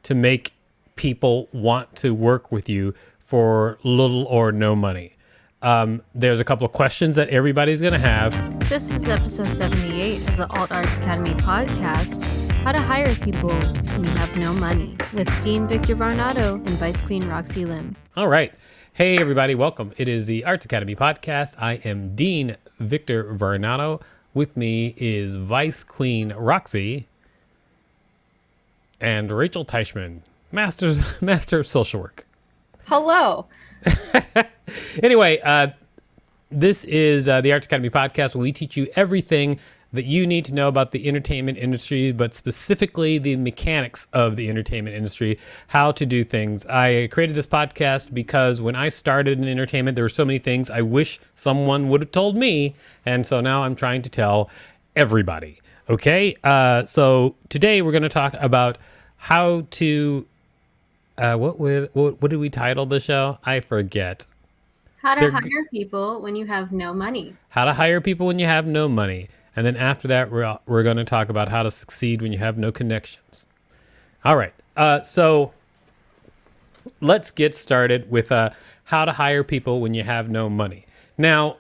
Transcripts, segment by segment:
to make people want to work with you for little or no money. There's a couple of questions that everybody's going to have. This is episode 78 of the Alt Arts Academy podcast, How to Hire People When You Have No Money, with Dean Victor Varnado and Vice Queen Roxy Lim. All right. Hey, everybody. Welcome. It is the Arts Academy podcast. I am Dean Victor Varnado. With me is Vice Queen Roxy and Rachel Teichman, Master of Social Work. Hello. Anyway, this is the Arts Academy podcast where we teach you everything that you need to know about the entertainment industry, but specifically the mechanics of the entertainment industry, how to do things. I created this podcast because when I started in entertainment, there were so many things I wish someone would have told me. And so now I'm trying to tell everybody. Okay. So today we're going to talk about how to, what did we title the show? I forget. How to hire people when you have no money. How to hire people when you have no money. And then after that, we're going to talk about how to succeed when you have no connections. All right. So let's get started with how to hire people when you have no money. Now,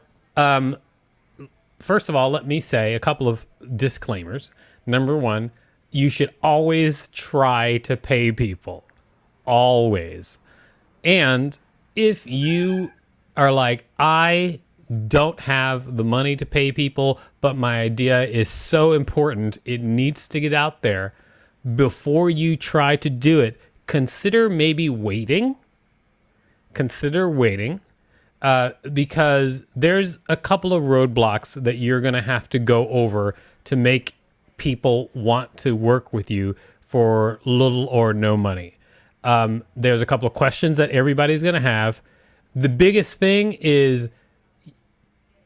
first of all, let me say a couple of disclaimers. Number one, you should always try to pay people. Always. And if you are like, I don't have the money to pay people, but my idea is so important, it needs to get out there. Before you try to do it, consider maybe waiting. Because there's a couple of roadblocks that you're going to have to go over to make people want to work with you for little or no money. There's a couple of questions that everybody's going to have. The biggest thing is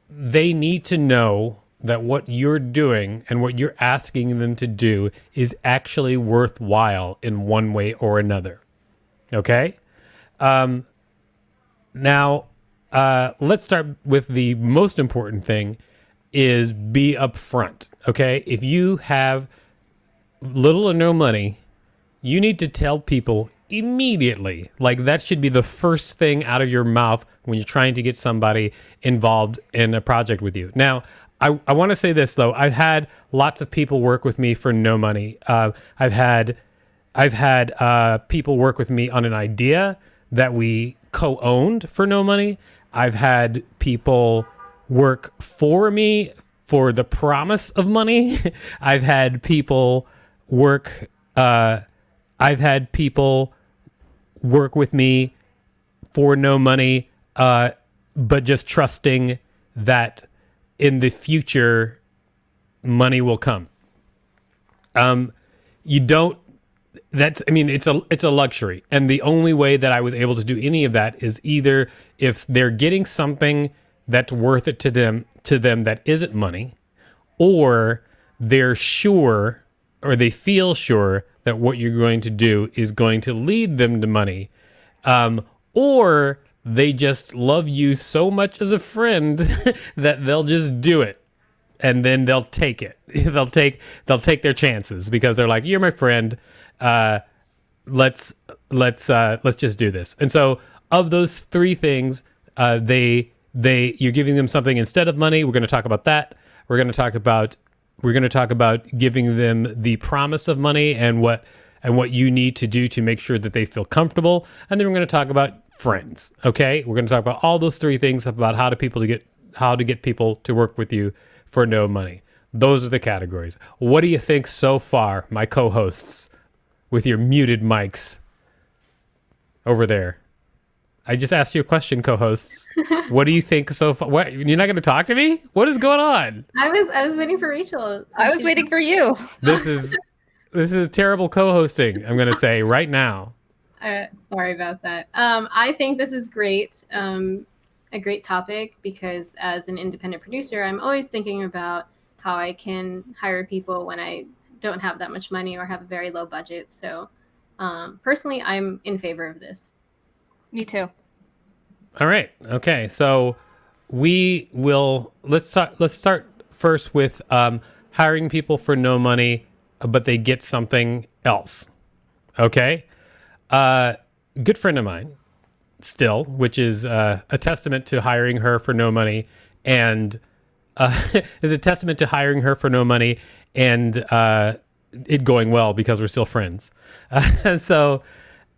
they need to know that what you're doing and what you're asking them to do is actually worthwhile in one way or another. Okay? Now, let's start with the most important thing is be upfront. Okay? If you have little or no money, you need to tell people immediately. Like, that should be the first thing out of your mouth when you're trying to get somebody involved in a project with you. Now, I want to say this though. I've had lots of people work with me for no money. I've had people work with me on an idea that we co-owned for no money. I've had people work for me for the promise of money. I've had people work with me for no money, but just trusting that in the future money will come. It's a luxury. And the only way that I was able to do any of that is either if they're getting something that's worth it to them that isn't money, or they're sure or they feel sure that what you're going to do is going to lead them to money, or they just love you so much as a friend that they'll just do it, and then they'll take it. They'll take their chances because they're like, you're my friend. Let's just do this. And so, of those three things, you're giving them something instead of money. We're going to talk about that. We're going to talk about giving them the promise of money and what you need to do to make sure that they feel comfortable. And then we're going to talk about friends. Okay. We're going to talk about all those three things about how to get people to work with you for no money. Those are the categories. What do you think so far, my co-hosts, with your muted mics over there? I just asked you a question, co-hosts. What do you think so far? What, you're not going to talk to me? What is going on? I was waiting for Rachel. I was waiting for you. This is terrible co-hosting, I'm going to say right now. Sorry about that. I think this is great. A great topic because as an independent producer, I'm always thinking about how I can hire people when I don't have that much money or have a very low budget. So personally, I'm in favor of this. Me too. All right. Okay. So let's start first with hiring people for no money, but they get something else. Okay. Good friend of mine still, which is a testament to hiring her for no money and is a testament to hiring her for no money and it going well because we're still friends. So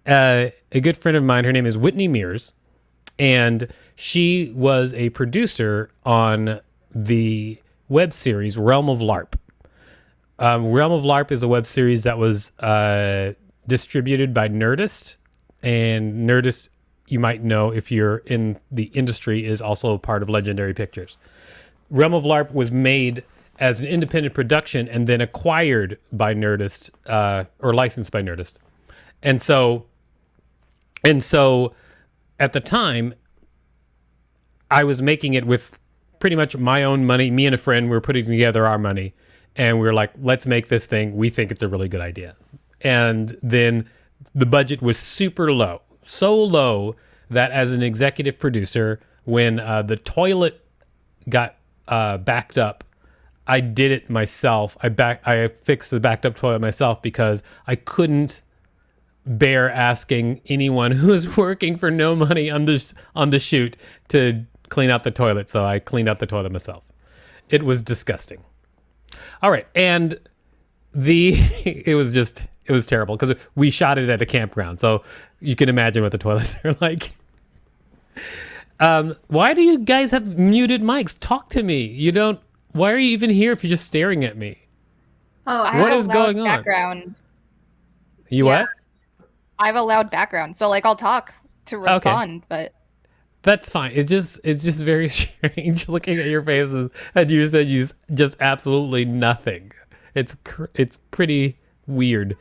a good friend of mine, her name is Whitney Mears, and she was a producer on the web series Realm of LARP. Realm of LARP is a web series that was distributed by Nerdist, and Nerdist, you might know if you're in the industry, is also part of Legendary Pictures. Realm of LARP was made as an independent production and then acquired by Nerdist, or licensed by Nerdist. And so at the time, I was making it with pretty much my own money. Me and a friend were putting together our money, and we were like, let's make this thing. We think it's a really good idea. And then the budget was super low, so low that as an executive producer, when the toilet got backed up, I did it myself. I fixed the backed up toilet myself because I couldn't bear asking anyone who was working for no money on the shoot to clean out the toilet. So I cleaned out the toilet myself. It was disgusting. All right, and it was terrible because we shot it at a campground, so you can imagine what the toilets are like. Why do you guys have muted mics? Talk to me. You don't. Why are you even here if you're just staring at me? Oh, I What have is a loud going on? background. You Yeah. what? I have a loud background, so like I'll talk to respond, but That's fine. It's just very strange looking at your faces, and you said you just absolutely nothing. It's pretty weird.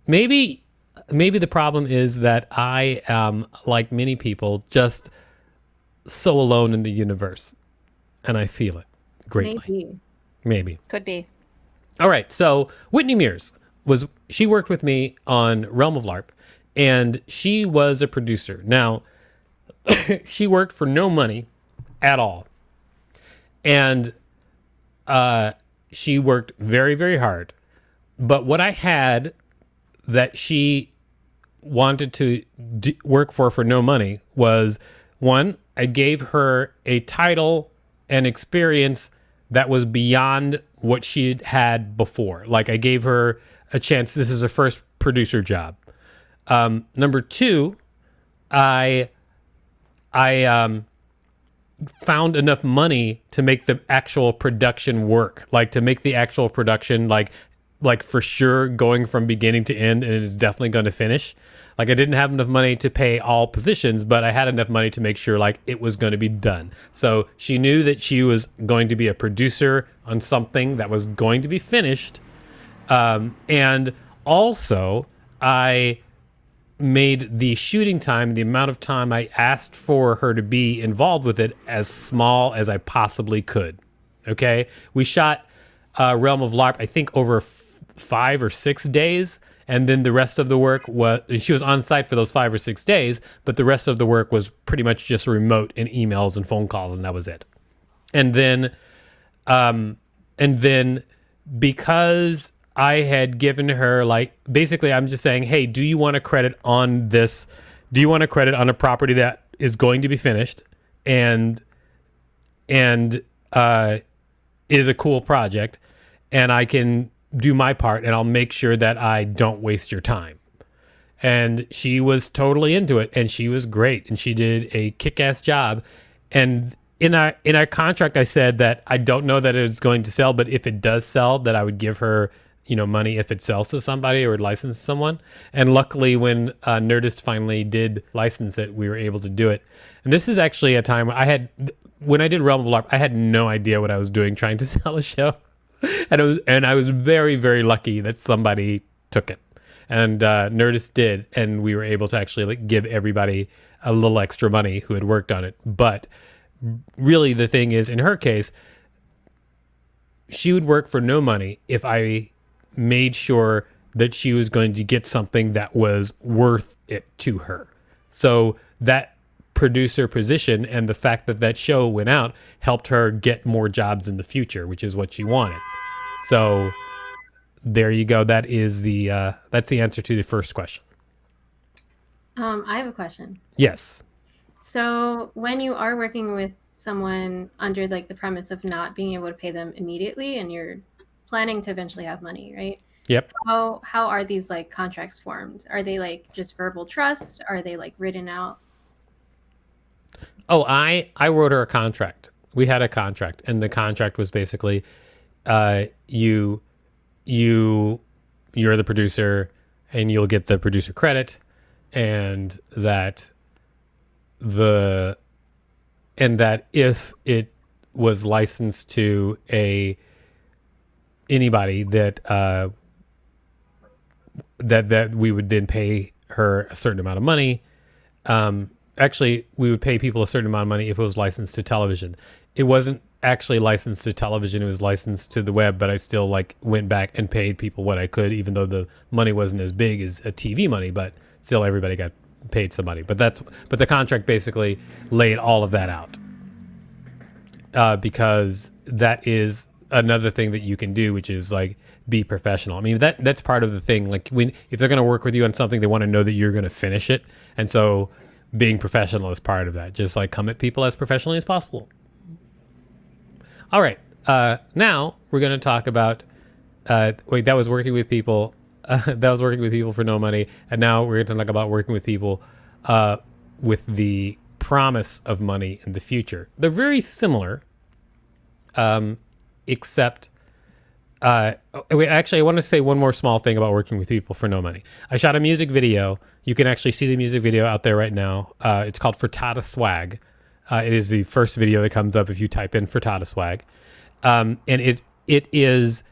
Maybe the problem is that I am, like many people, just so alone in the universe, and I feel it greatly. Maybe. could be. All right. So Whitney Mears she worked with me on Realm of LARP, and she was a producer. Now, she worked for no money at all. And she worked very, very hard. But what I had that she wanted to work for no money was, one, I gave her a title and experience that was beyond what she had before. Like, I gave her a chance. This is her first producer job. Number two, I found enough money to make the actual production work, like to make the actual production like for sure going from beginning to end, and it is definitely going to finish. Like, I didn't have enough money to pay all positions, but I had enough money to make sure like it was going to be done. So she knew that she was going to be a producer on something that was going to be finished. And also I made the shooting time, the amount of time I asked for her to be involved with it, as small as I possibly could. Okay. We shot Realm of LARP, I think, over 5 or 6 days. And then the rest of the work she was on site for those 5 or 6 days, but the rest of the work was pretty much just remote and emails and phone calls, and that was it. And then because I had given her, like, basically I'm just saying, hey, do you want a credit on this? Do you want a credit on a property that is going to be finished and is a cool project, and I can do my part and I'll make sure that I don't waste your time. And she was totally into it, and she was great, and she did a kick-ass job. And in our contract, I said that I don't know that it's going to sell, but if it does sell, that I would give her, money if it sells to somebody or license someone. And luckily, when Nerdist finally did license it, we were able to do it. And this is actually a time where when I did Realm of LARP, I had no idea what I was doing trying to sell a show. And I was very, very lucky that somebody took it. And Nerdist did, and we were able to actually give everybody a little extra money who had worked on it. But really, the thing is, in her case, she would work for no money if I made sure that she was going to get something that was worth it to her. So that producer position and the fact that show went out helped her get more jobs in the future, which is what she wanted. So there you go. That is that's the answer to the first question. I have a question. Yes. So when you are working with someone under like the premise of not being able to pay them immediately, and you're planning to eventually have money, right? Yep. How are these like contracts formed? Are they like just verbal trust? Are they like written out? Oh, I wrote her a contract. We had a contract, and the contract was basically, you're the producer, and you'll get the producer credit, and that if it was licensed to anybody that that we would then pay her a certain amount of money. Actually, we would pay people a certain amount of money if it was licensed to television. It wasn't actually licensed to television. It was licensed to the web, but I still like went back and paid people what I could, even though the money wasn't as big as a TV money, but still everybody got paid some money. But the contract basically laid all of that out. Because that is another thing that you can do, which is like be professional. I mean, that's part of the thing. Like if they're going to work with you on something, they want to know that you're going to finish it. And so being professional is part of that. Just like come at people as professionally as possible. All right. Now we're going to talk about, that was working with people. That was working with people for no money. And now we're going to talk about working with people, with the promise of money in the future. They're very similar, except, actually, I want to say one more small thing about working with people for no money. I shot a music video. You can actually see the music video out there right now. It's called Frittata Swag. It is the first video that comes up if you type in Frittata Swag. And it is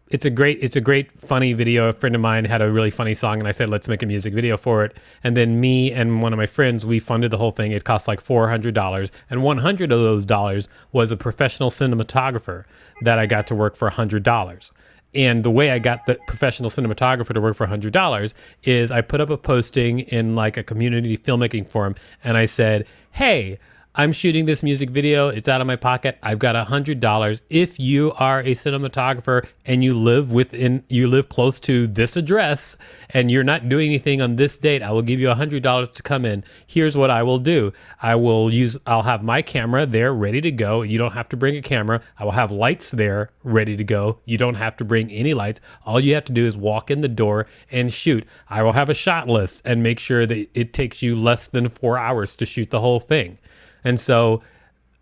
it's a great funny video. A friend of mine had a really funny song, and I said, let's make a music video for it. And then me and one of my friends, we funded the whole thing. It cost like $400, and 100 of those dollars was a professional cinematographer that I got to work for $100. And the way I got the professional cinematographer to work for $100 is I put up a posting in like a community filmmaking forum, and I said, hey, I'm shooting this music video. It's out of my pocket. I've got $100. If you are a cinematographer and you live close to this address and you're not doing anything on this date, I will give you $100 to come in. Here's what I will do. I'll have my camera there ready to go. You don't have to bring a camera. I will have lights there ready to go. You don't have to bring any lights. All you have to do is walk in the door and shoot. I will have a shot list and make sure that it takes you less than 4 hours to shoot the whole thing. And so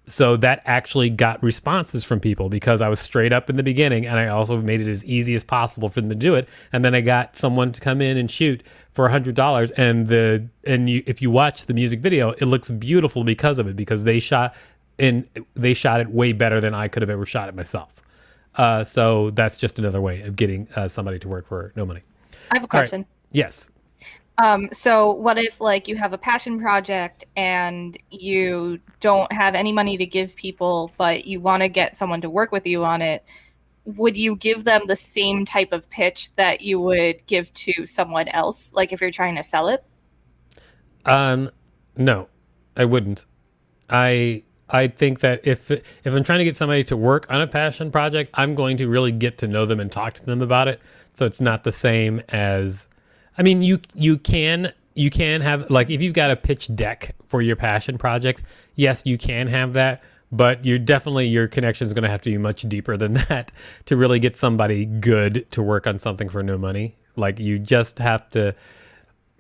that actually got responses from people because I was straight up in the beginning, and I also made it as easy as possible for them to do it. And then I got someone to come in and shoot for $100. If you watch the music video, it looks beautiful because of it, because they shot it way better than I could have ever shot it myself. So that's just another way of getting somebody to work for no money. I have a question. Right. Yes. So what if like you have a passion project and you don't have any money to give people, but you want to get someone to work with you on it? Would you give them the same type of pitch that you would give to someone else? Like if you're trying to sell it? No, I wouldn't. I think that if I'm trying to get somebody to work on a passion project, I'm going to really get to know them and talk to them about it. So it's not the same as, I mean, you can have, like, if you've got a pitch deck for your passion project, yes, you can have that, but your connection is going to have to be much deeper than that to really get somebody good to work on something for no money. Like, you just have to,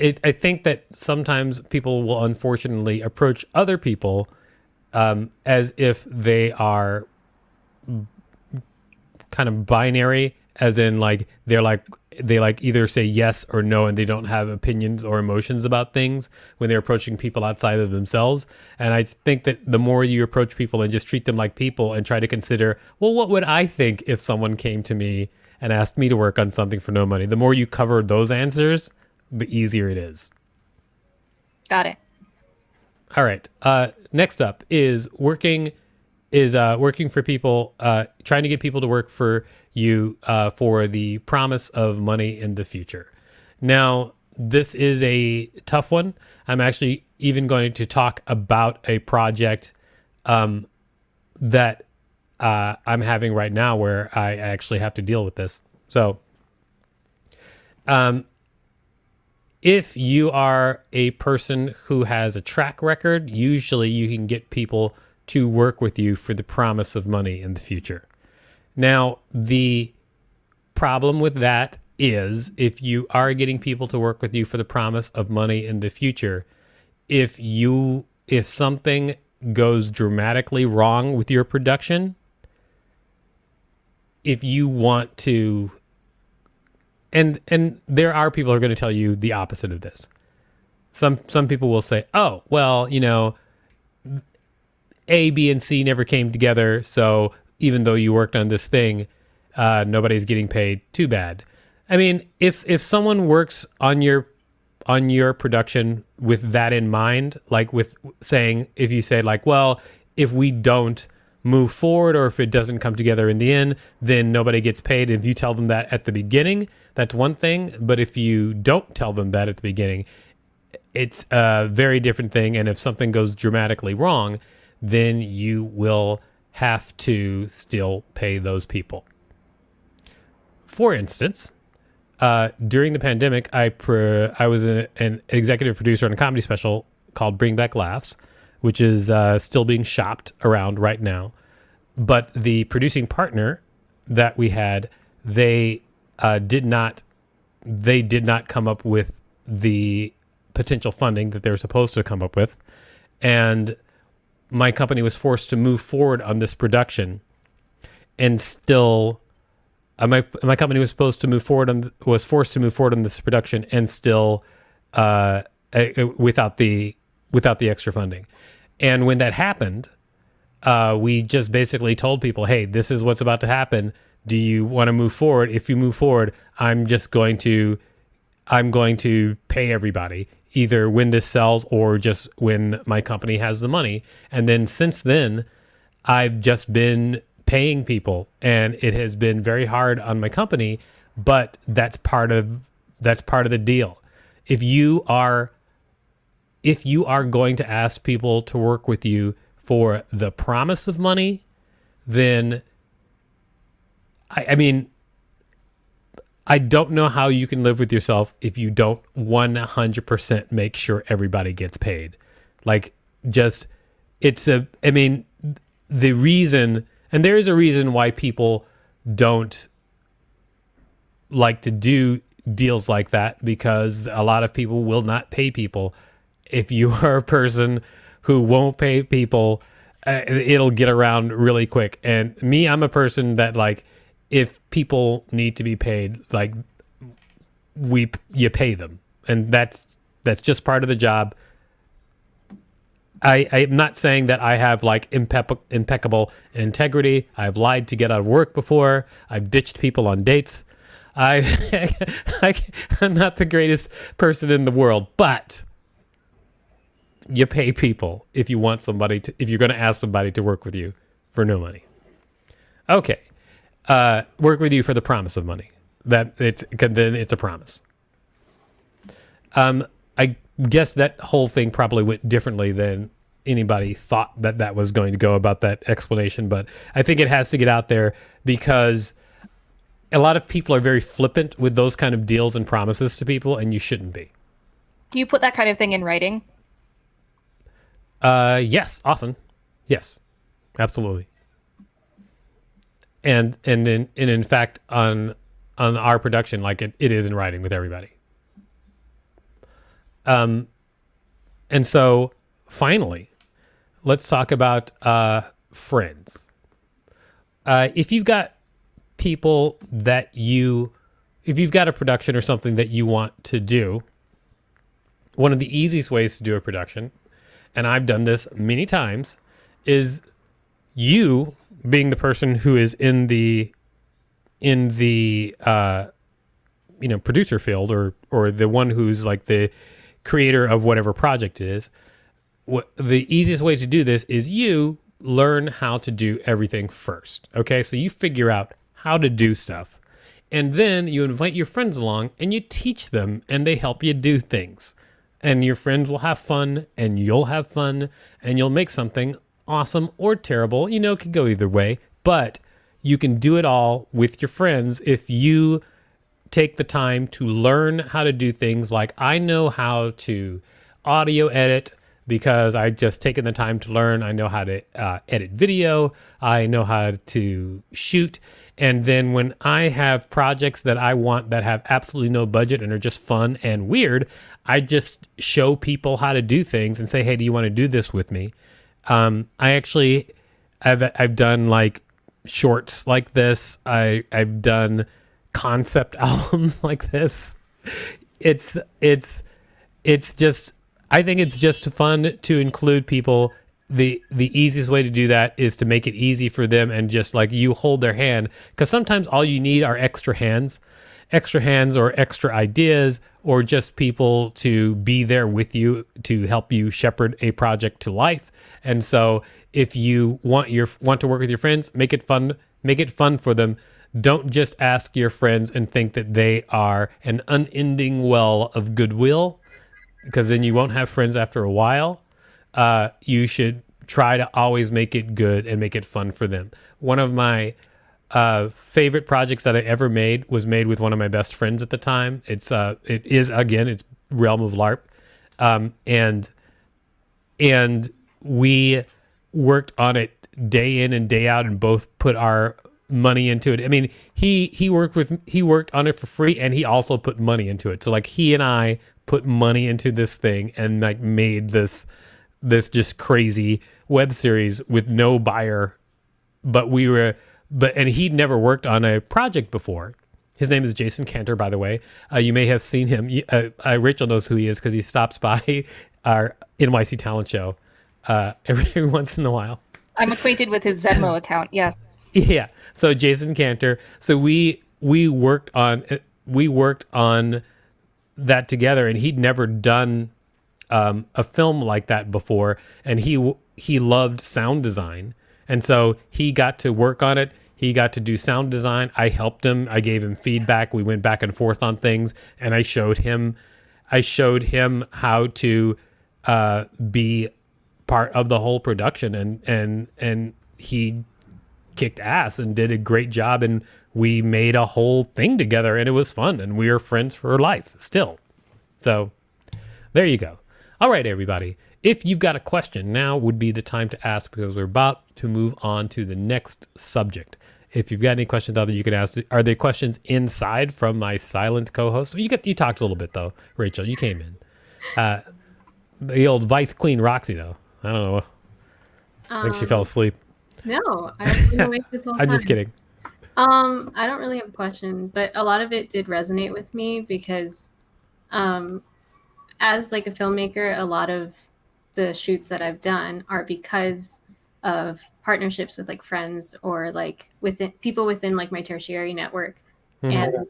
I think that sometimes people will unfortunately approach other people as if they are kind of binary, as in like they either say yes or no, and they don't have opinions or emotions about things when they're approaching people outside of themselves. And I think that the more you approach people and just treat them like people and try to consider, well, what would I think if someone came to me and asked me to work on something for no money? The more you cover those answers, the easier it is. Got it. All right. Next up is working for people, trying to get people to work for you for the promise of money in the future. Now, this is a tough one. I'm actually even going to talk about a project that I'm having right now where I actually have to deal with this. So, if you are a person who has a track record, usually you can get people to work with you for the promise of money in the future. Now, the problem with that is if you are getting people to work with you for the promise of money in the future, if something goes dramatically wrong with your production, if you want to, and there are people who are going to tell you the opposite of this. Some people will say, oh, well, A, B, and C never came together, so even though you worked on this thing, nobody's getting paid. Too bad. I mean, if someone works on your production with that in mind, like with saying, if you say like, well, if we don't move forward or if it doesn't come together in the end, then nobody gets paid. If you tell them that at the beginning, that's one thing. But if you don't tell them that at the beginning, it's a very different thing. And if something goes dramatically wrong, then you will have to still pay those people. For instance, during the pandemic, I was an executive producer on a comedy special called Bring Back Laughs, which is still being shopped around right now. But the producing partner that we had, they did not come up with the potential funding that they were supposed to come up with, and my company was forced to move forward on this production, and still. My company was forced to move forward on this production and still without the extra funding. And when that happened, we just basically told people, hey, this is what's about to happen. Do you want to move forward? If you move forward, I'm going to pay everybody, either when this sells or just when my company has the money. And then since then, I've just been paying people, and it has been very hard on my company, but that's part of the deal. If you are going to ask people to work with you for the promise of money, then I mean, I don't know how you can live with yourself if you don't 100% make sure everybody gets paid. Like, just, the reason. And there is a reason why people don't like to do deals like that, because a lot of people will not pay people. If you are a person who won't pay people, it'll get around really quick. And me, I'm a person that, like, if people need to be paid, like, you pay them. And that's just part of the job. I'm not saying that I have like impeccable integrity. I've lied to get out of work before. I've ditched people on dates. I'm not the greatest person in the world, but you pay people if you want if you're going to ask somebody to work with you for no money. Okay. Work with you for the promise of money. Then it's a promise. I guess that whole thing probably went differently than anybody thought that was going to go about that explanation, but I think it has to get out there because a lot of people are very flippant with those kind of deals and promises to people, and you shouldn't be. Do you put that kind of thing in writing? Yes, often. Yes, absolutely. And in fact, on our production, like it is in writing with everybody. And so finally, let's talk about friends. If you've got people if you've got a production or something that you want to do, one of the easiest ways to do a production, and I've done this many times, is you being the person who is in the producer field or the one who's like the creator of whatever project it is. The easiest way to do this is you learn how to do everything first. Okay, so you figure out how to do stuff, and then you invite your friends along and you teach them, and they help you do things, and your friends will have fun and you'll have fun, and you'll make something awesome or terrible. It could go either way, but you can do it all with your friends if you take the time to learn how to do things like I know how to audio edit because I just taken the time to learn. I know how to edit video. I know how to shoot. And then when I have projects that I want that have absolutely no budget and are just fun and weird, I just show people how to do things and say, hey, do you want to do this with me? I've done like shorts like this. I've done concept albums like this. It's just, I think it's just fun to include people. The easiest way to do that is to make it easy for them and just like you hold their hand, because sometimes all you need are extra hands or extra ideas or just people to be there with you to help you shepherd a project to life. And so if you want to work with your friends, make it fun for them. Don't just ask your friends and think that they are an unending well of goodwill, because then you won't have friends after a while. You should try to always make it good and make it fun for them. One of my favorite projects that I ever made was made with one of my best friends at the time. It's realm of LARP. And we worked on it day in and day out and both put our money into it. I mean, he worked on it for free and he also put money into it. So like he and I put money into this thing and like made this just crazy web series with no buyer, and he'd never worked on a project before. His name is Jason Cantor, by the way. You may have seen him. Rachel knows who he is because he stops by our NYC talent show every once in a while. I'm acquainted with his Venmo account. Yes. Yeah. So Jason Cantor. So we worked on that together, and he'd never done a film like that before, and he loved sound design, and so he got to work on it. He got to do sound design. I helped him. I gave him feedback. We went back and forth on things, and I showed him how to be part of the whole production, and he kicked ass and did a great job, and we made a whole thing together, and it was fun, and we are friends for life still. So there you go. All right, everybody. If you've got a question, now would be the time to ask, because we're about to move on to the next subject. If you've got any questions out there, you can ask. Are there questions inside from my silent co-host? You talked a little bit though, Rachel. You came in. The old Vice Queen Roxy, though. I don't know. I think she fell asleep. No, I've been awake this whole time. I'm just kidding. I don't really have a question, but a lot of it did resonate with me because, as like a filmmaker, a lot of the shoots that I've done are because of partnerships with like friends or like people within like my tertiary network. Mm-hmm. And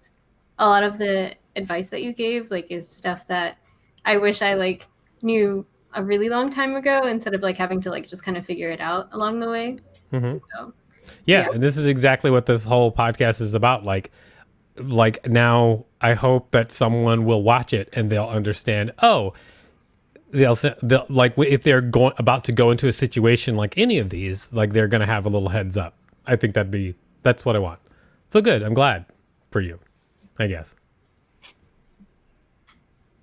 a lot of the advice that you gave like is stuff that I wish I like knew a really long time ago instead of like having to like just kind of figure it out along the way. Mm-hmm. So, yeah, and this is exactly what this whole podcast is about. Like now I hope that someone will watch it and they'll understand, they'll like if they're about to go into a situation like any of these, like they're going to have a little heads up. I think that's what I want. So good. I'm glad for you, I guess.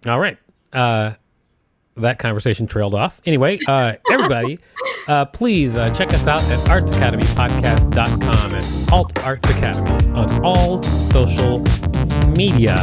All right. That conversation trailed off. Anyway, everybody, please check us out at artsacademypodcast.com and Alt Arts Academy on all social media.